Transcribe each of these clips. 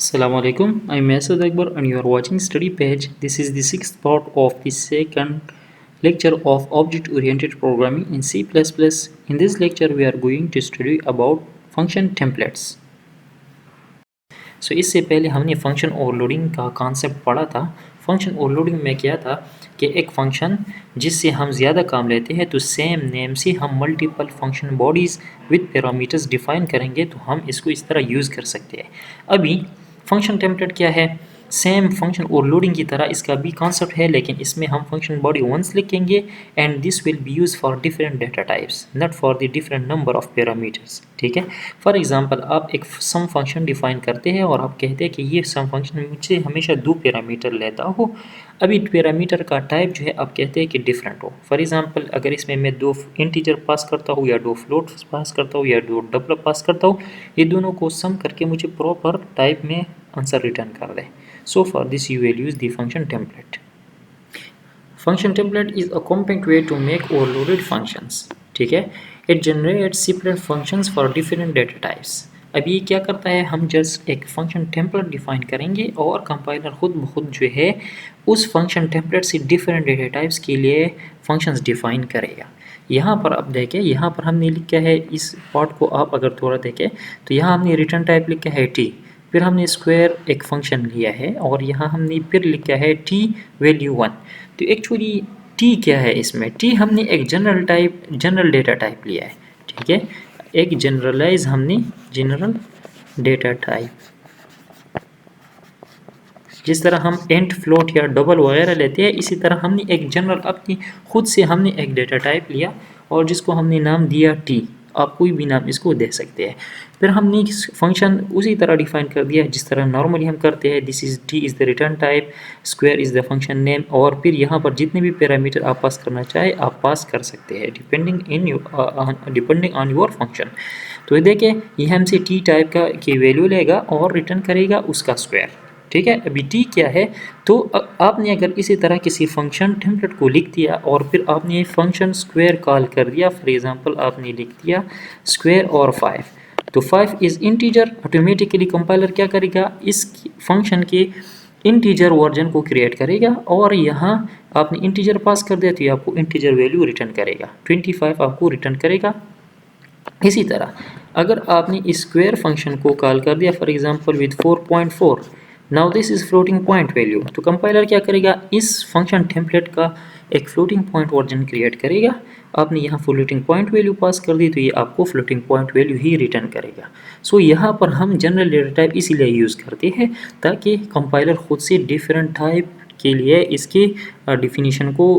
Assalamu alaikum. I'm Masud Akbar and you are watching Study Page. This is the sixth part of the second lecture of Object Oriented Programming in C++. In this lecture, we are going to study about function templates. इससे पहले हमने function overloading का concept पढ़ा था। Function overloading में क्या था कि एक फंक्शन जिससे हम ज़्यादा काम लेते हैं तो सेम नेम से हम multiple function bodies with parameters define करेंगे तो हम इसको इस तरह यूज़ कर सकते हैं। अभी फंक्शन टेम्पलेट क्या है? सेम फंक्शन ओवरलोडिंग की तरह इसका भी कॉन्सेप्ट है, लेकिन इसमें हम फंक्शन बॉडी वंस लिखेंगे and this will be use for different data types, not for the different number of parameters. ठीक है। फॉर एग्जांपल आप एक सम फंक्शन डिफाइन करते हैं और आप कहते हैं कि ये सम फंक्शन मुझसे हमेशा 2 पैरामीटर लेता हो। अभी पैरामीटर का टाइप जो है आप कहते हैं कि डिफरेंट हो। फॉर एग्जांपल अगर इसमें मैं 2 इंटीजर पास करता हूँ या 2 फ्लोट पास करता हूँ या 2 डबल पास करता हूँ, ये दोनों को सम करके मुझे प्रॉपर टाइप में आंसर रिटर्न कर दे। So for this you will use the function template. Function template is a compact way to make overloaded functions. ठीक है। It generates separate functions for different data types. अभी क्या करता है, हम just एक फंक्शन टेम्पलेट डिफाइन करेंगे और कंपाइलर खुद ब खुद जो है उस फंक्शन टेम्पलेट से डिफरेंट डेटा टाइप्स के लिए फंक्शंस डिफाइन करेगा। यहाँ पर आप देखें, यहाँ पर हमने लिखा है, इस पार्ट को आप अगर थोड़ा देखें तो यहाँ हमने रिटर्न टाइप लिखा है टी, फिर हमने स्क्वायर एक फंक्शन लिया है और यहाँ हमने फिर लिखा है टी वैल्यू 1। तो एक्चुअली टी क्या है, इसमें टी हमने एक जनरल डेटा टाइप लिया है। ठीक है, एक जनरलाइज हमने जनरल डेटा टाइप, जिस तरह हम एंट फ्लोट या डबल वगैरह लेते हैं इसी तरह हमने एक जनरल अपनी खुद से हमने एक डेटा टाइप लिया और जिसको हमने नाम दिया टी। आप कोई भी नाम इसको दे सकते हैं। फिर हमने फंक्शन उसी तरह डिफाइन कर दिया जिस तरह नॉर्मली हम करते हैं। This is T is the return type, square is the function name, और फिर यहाँ पर जितने भी पैरामीटर आप पास करना चाहे आप पास कर सकते हैं डिपेंडिंग ऑन योर फंक्शन। तो ये देखें, ये हमसे टी टाइप का की वैल्यू लेगा और रिटर्न करेगा उसका स्क्वायर। ठीक है। अभी टी क्या है, तो आपने अगर इसी तरह किसी फंक्शन टेम्पलेट को लिख दिया और फिर आपने फंक्शन स्क्वायर कॉल कर दिया, फॉर एग्जांपल आपने लिख दिया स्क्वायर और 5, तो 5 इज़ इंटीजर, ऑटोमेटिकली कंपाइलर क्या करेगा, इस फंक्शन के इंटीजर वर्जन को क्रिएट करेगा और यहाँ आपने इंटीजर पास कर दिया तो ये आपको इंटीजर वैल्यू रिटर्न करेगा, 25 आपको रिटर्न करेगा। इसी तरह अगर आपने इस स्क्वायर फंक्शन को कॉल कर दिया for example with 4.4, now this is floating point value, तो कंपाइलर क्या करेगा, इस फंक्शन टेम्पलेट का एक फ्लोटिंग पॉइंट वर्जन क्रिएट करेगा। आपने यहाँ फ्लोटिंग पॉइंट वैल्यू पास कर दी तो ये आपको फ्लोटिंग पॉइंट वैल्यू ही रिटर्न करेगा। सो यहाँ पर हम जनरल डेटा टाइप इसीलिए यूज़ करते हैं ताकि कंपाइलर खुद से डिफरेंट टाइप के लिए इसकी डिफिनीशन को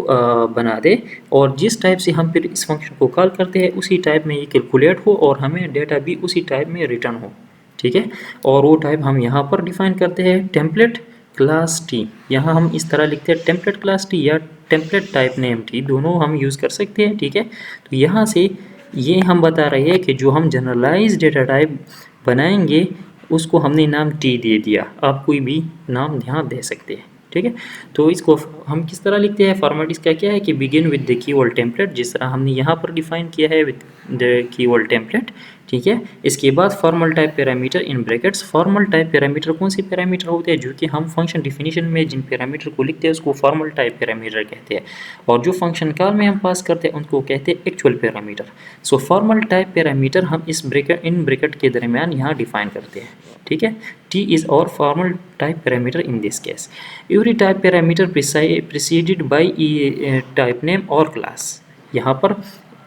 बना दे और जिस टाइप से हम फिर इस फंक्शन को कॉल करते हैं उसी टाइप में ये कैलकुलेट हो और हमें डेटा भी उसी टाइप में रिटर्न हो। ठीक है। और वो टाइप हम यहाँ पर डिफाइन करते हैं टेम्पलेट क्लास टी। यहाँ हम इस तरह लिखते हैं टेम्पलेट क्लास टी या टेम्पलेट टाइप नेम टी, दोनों हम यूज़ कर सकते हैं। ठीक है। तो यहाँ से ये हम बता रहे हैं कि जो हम जनरलाइज डेटा टाइप बनाएंगे उसको हमने नाम टी दे दिया, आप कोई भी नाम यहाँ दे सकते हैं। ठीक है। तो इसको हम किस तरह लिखते हैं, फॉर्मेट इसका क्या है कि begin with the keyword template, जिस तरह हमने यहाँ पर डिफाइन किया है विद द कीवर्ड टेम्पलेट। ठीक है। इसके बाद formal type parameter in brackets. Formal type parameter कौन से पैरामीटर होते हैं, जो कि हम फंक्शन डिफिनीशन में जिन पैरामीटर को लिखते हैं उसको फॉर्मल टाइप पैरामीटर कहते हैं और जो फंक्शन कॉल में हम पास करते हैं उनको कहते हैं एक्चुअल पैरामीटर। सो फॉर्मल टाइप पैरामीटर हम इस इन ब्रैकेट के दरमियान यहाँ डिफाइन करते हैं। ठीक है। T is our formal type parameter in this case. Every type parameter preceded by a type name or class. यहाँ पर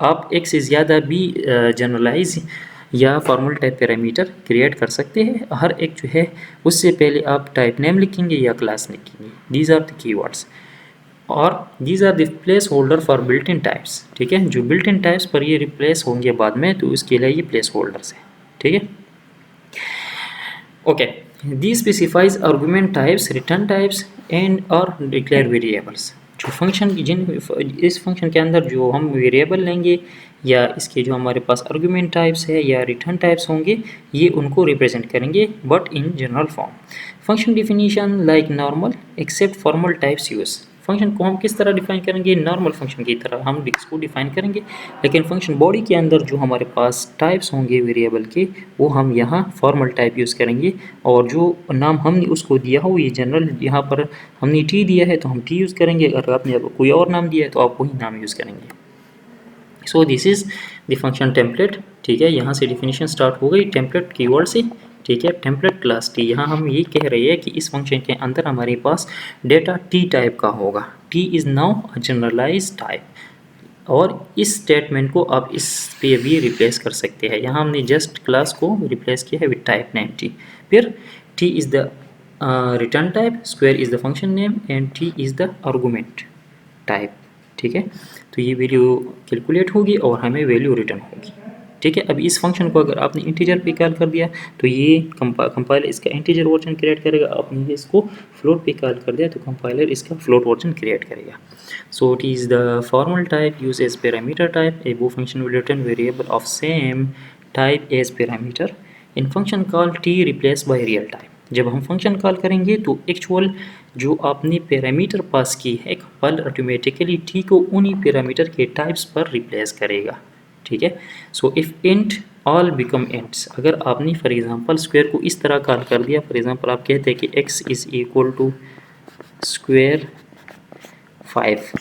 आप एक से ज़्यादा भी जनरलाइज या फॉर्मल टाइप पैरामीटर क्रिएट कर सकते हैं। हर एक जो है उससे पहले आप टाइप नेम लिखेंगे या क्लास लिखेंगे। दीज आर द कीवर्ड्स और these are the placeholder for built in types. ठीक है। जो बिल्ट इन टाइप्स पर ये रिप्लेस होंगे बाद में, तो उसके लिए ये प्लेस होल्डर्स है। ठीक है। Okay, these specifies argument types, return types and or declare variables. जो फंक्शन इस फंक्शन के अंदर जो हम वेरिएबल लेंगे या इसके जो हमारे पास आर्गुमेंट टाइप्स है या रिटर्न टाइप्स होंगे ये उनको रिप्रेजेंट करेंगे but in general form. Function definition like normal except formal types use. Function को हम किस तरह डिफाइन करेंगे, नॉर्मल फंक्शन की तरह हम इसको डिफाइन करेंगे, लेकिन फंक्शन बॉडी के अंदर जो हमारे पास टाइप्स होंगे वेरिएबल के वो हम यहाँ फॉर्मल टाइप यूज़ करेंगे, और जो नाम हमने उसको दिया हो ये जनरल, यहाँ पर हमने टी दिया है तो हम टी यूज़ करेंगे, अगर आपने कोई और नाम दिया है तो आप वही नाम यूज़ करेंगे। सो this is the function template. ठीक है, यहाँ से डिफिनीशन स्टार्ट हो गई टेम्पलेट कीवर्ड से। ठीक है, टेम्पलेट क्लास टी, यहाँ हम ये कह रहे हैं कि इस फंक्शन के अंदर हमारे पास डेटा टी टाइप का होगा। T is now a generalize type, और इस स्टेटमेंट को आप इस पे भी रिप्लेस कर सकते हैं। यहाँ हमने जस्ट क्लास को रिप्लेस किया है विद टाइप नेम टी। फिर T is the return type, square is the function name, and T is the argument type. ठीक है, तो ये वैल्यू कैलकुलेट होगी और हमें वैल्यू रिटर्न होगी। ठीक है, अब इस फंक्शन को अगर आपने इंटीजर पे कॉल कर दिया तो ये कंपाइलर इसका इंटीजर वर्जन क्रिएट करेगा, आपने इसको फ्लोट पे कॉल कर दिया तो कंपाइलर इसका फ्लोट वर्जन क्रिएट करेगा। So it is the formal type used as parameter type. A Above function will return variable of same type as parameter. In function call t replaced by real type. जब हम function call करेंगे तो actual जो आपने parameter pass की है compiler automatically T को उन्हीं पैरामीटर के टाइप्स पर रिप्लेस करेगा। ठीक है, so if int all become ints, अगर आपने फॉर एग्जांपल स्क्वायर को इस तरह कॉल कर दिया, फॉर एग्जांपल आप कहते हैं कि x is equal to square 5,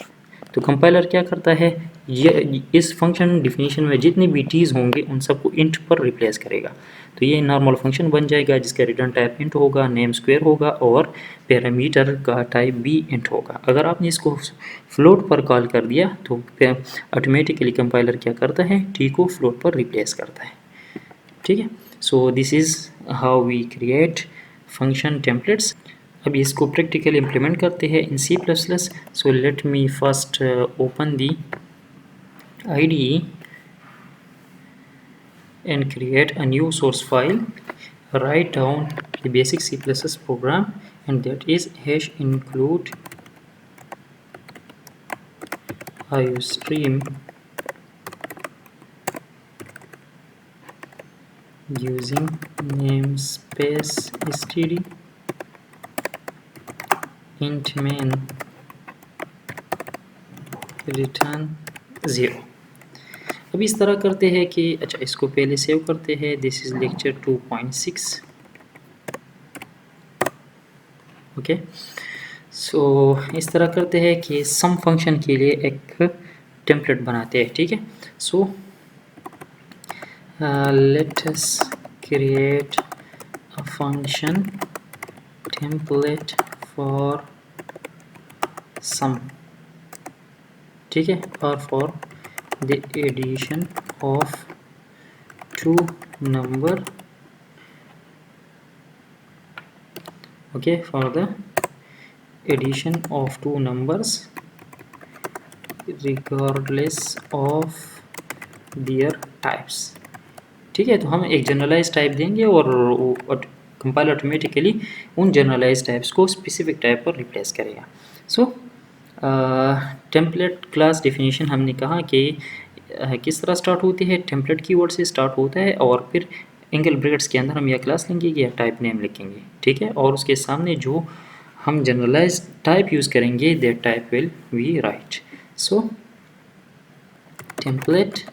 तो कंपाइलर क्या करता है, ये इस फंक्शन डिफिनीशन में जितने भी टीज़ होंगे उन सबको इंट पर रिप्लेस करेगा। तो ये नॉर्मल फंक्शन बन जाएगा जिसका रिटर्न टाइप इंट होगा, नेम स्क्वायर होगा और पैरामीटर का टाइप भी इंट होगा। अगर आपने इसको फ्लोट पर कॉल कर दिया तो ऑटोमेटिकली कंपाइलर क्या करता है, टी को फ्लोट पर रिप्लेस करता है। ठीक है, so this is how we create function templates. अब इसको प्रैक्टिकली इम्प्लीमेंट करते हैं in C plus plus. So let me first open the IDE and create a new source file, write down the basic C++ program, and that is hash include iostream using namespace std int main return 0। अब इस तरह करते हैं कि अच्छा इसको पहले save करते हैं, दिस इज़ लेक्चर 2.6। ओके, सो इस तरह करते हैं कि सम फंक्शन के लिए एक टेम्पलेट बनाते हैं। ठीक है, so let us create a function template for sum. ठीक है, और for the addition of two number, okay, for the addition of two numbers regardless of their types। ठीक है, तो हम एक जनरलाइज टाइप देंगे और कंपाइलर ऑटोमेटिकली उन जनरलाइज टाइप्स को स्पेसिफिक टाइप पर रिप्लेस करेगा। सो टेम्पलेट क्लास डेफिनेशन हमने कहा कि किस तरह स्टार्ट होती है, टेम्पलेट कीवर्ड से स्टार्ट होता है और फिर एंगल ब्रैकेट्स के अंदर हम यह क्लास लेंगे या टाइप नेम लिखेंगे। ठीक है, और उसके सामने जो हम जनरलाइज टाइप यूज़ करेंगे that type will we write. So template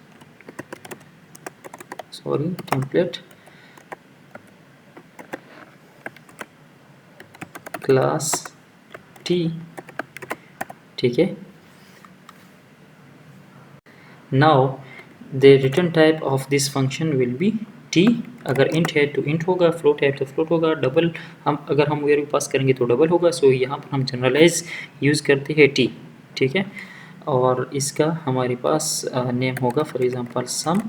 class T. ठीक है, now the return type of this function will be T. अगर इंट है तो इंट होगा, फ्लोट है तो फ्लोट होगा, डबल अगर हम वैल्यू पास करेंगे तो डबल होगा। सो यहाँ पर हम जनरलाइज यूज़ करते हैं टी। ठीक है, और इसका हमारे पास नेम होगा फॉर एग्जांपल सम।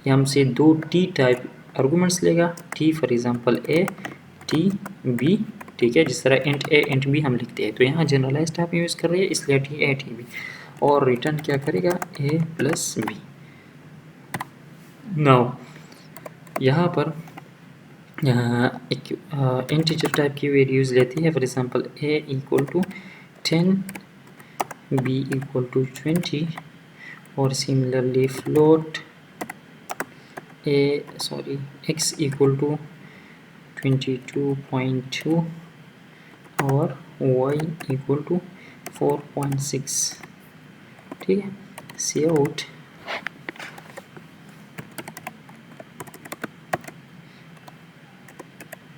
ये हमसे दो टी टाइप आर्गूमेंट्स लेगा, T for example A, T B. ठीक है, जिस तरह इंट ए इंट बी हम लिखते हैं, तो यहाँ जनरलाइज टाइप यूज़ कर रहे हैं इसलिए टी ए टी बी, और रिटर्न क्या करेगा ए प्लस बी। नाउ यहाँ पर एक इंटीजर टाइप की वैल्यूज़ लेती है, for example a equal to 10, b equal to 20, और similarly float x equal to 22.2 और y इक्वल टू 4 4.6, ठीक है। Cout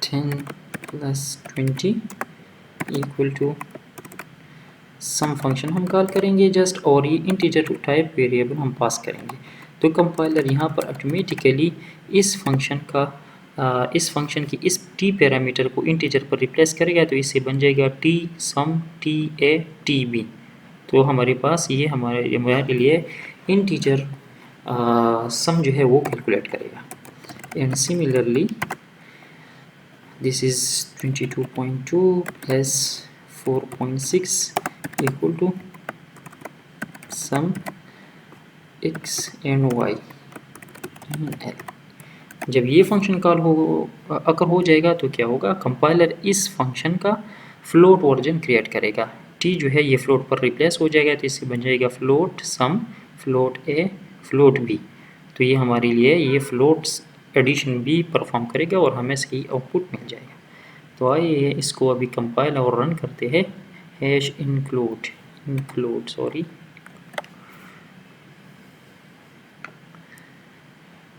10 + 20 equal to sum function हम कॉल करेंगे जस्ट, और ये इंटीजर टाइप वेरिएबल हम पास करेंगे। तो कंपाइलर यहाँ पर ऑटोमेटिकली इस फंक्शन की इस टी पैरामीटर को इंटीजर पर रिप्लेस करेगा, तो इससे बन जाएगा T sum T A T B. तो हमारे पास ये हमारे लिए इंटीजर सम जो है वो कैलकुलेट करेगा। And similarly this is 22.2 + 4.6 equal to sum x and y l। जब ये फंक्शन कॉल अगर हो जाएगा तो क्या होगा, कंपाइलर इस फंक्शन का फ्लोट वर्जन क्रिएट करेगा। t जो है ये फ्लोट पर रिप्लेस हो जाएगा, तो इससे बन जाएगा float sum, float a, float b। तो ये हमारे लिए ये फ्लोट्स एडिशन भी परफॉर्म करेगा और हमें सही आउटपुट मिल जाएगा। तो आइए इसको अभी कंपाइल और रन करते हैं। हैश include सॉरी,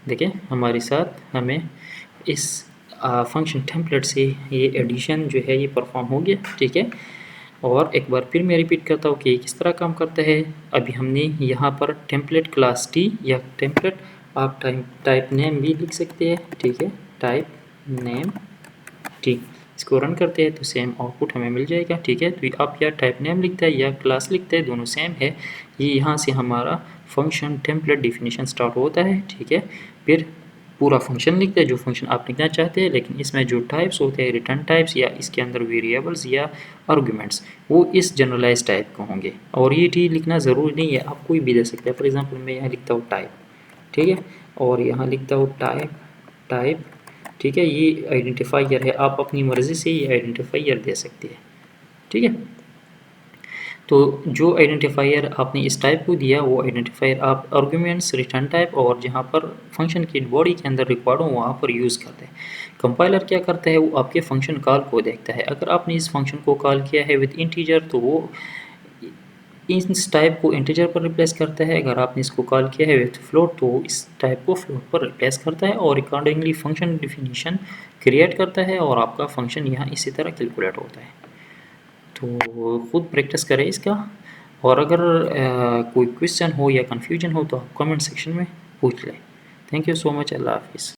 देखिए हमारे साथ हमें इस फंक्शन टेम्पलेट से ये एडिशन जो है ये परफॉर्म हो गया, ठीक है। और एक बार फिर मैं रिपीट करता हूँ कि ये किस तरह काम करता है। अभी हमने यहाँ पर टेम्पलेट क्लास टी या टेम्पलेट आप टाइप नेम भी लिख सकते हैं, ठीक है, टाइप नेम टी। इसको रन करते हैं तो सेम आउटपुट हमें मिल जाएगा, ठीक है। तो आप या टाइप नेम लिखते हैं या क्लास लिखते हैं, दोनों सेम है। ये यहाँ से हमारा फंक्शन टेम्पलेट डिफिनीशन स्टार्ट होता है, ठीक है। फिर पूरा फंक्शन लिखते हैं जो फंक्शन आप लिखना चाहते हैं, लेकिन इसमें जो टाइप्स होते हैं, रिटर्न टाइप्स या इसके अंदर वेरिएबल्स या आर्गुमेंट्स, वो इस जनरलाइज टाइप के होंगे। और ये टी लिखना ज़रूरी नहीं है, आप कोई भी दे सकते हैं। फॉर एग्जांपल मैं यहाँ लिखता हूँ टाइप, ठीक है, और यहाँ लिखता हूँ टाइप, ठीक है। ये आइडेंटिफायर है, आप अपनी मर्ज़ी से ये आइडेंटिफायर दे सकते हैं, ठीक है। तो जो आइडेंटिफायर आपने इस टाइप को दिया, वो आइडेंटिफायर आप आर्गुमेंट्स, रिटर्न टाइप और जहाँ पर फंक्शन की बॉडी के अंदर रिकॉर्ड हो वहाँ पर यूज़ करते हैं। कंपाइलर क्या करता है, वो आपके फंक्शन कॉल को देखता है। अगर आपने इस फंक्शन को कॉल किया है विद इंटीजर, तो वो इस टाइप को इंटीजर पर रिप्लेस करता है। अगर आपने इसको कॉल किया है विथ फ्लोट, तो इस टाइप को फ्लोट पर रिप्लेस करता है और अकॉर्डिंगली फंक्शन डिफिनीशन क्रिएट करता है और आपका फंक्शन यहाँ इसी तरह कैलकुलेट होता है। तो खुद प्रैक्टिस करें इसका, और अगर कोई क्वेश्चन हो या कन्फ्यूजन हो तो आप कमेंट सेक्शन में पूछ लें। Thank you so much. अल्लाह हाफिज़।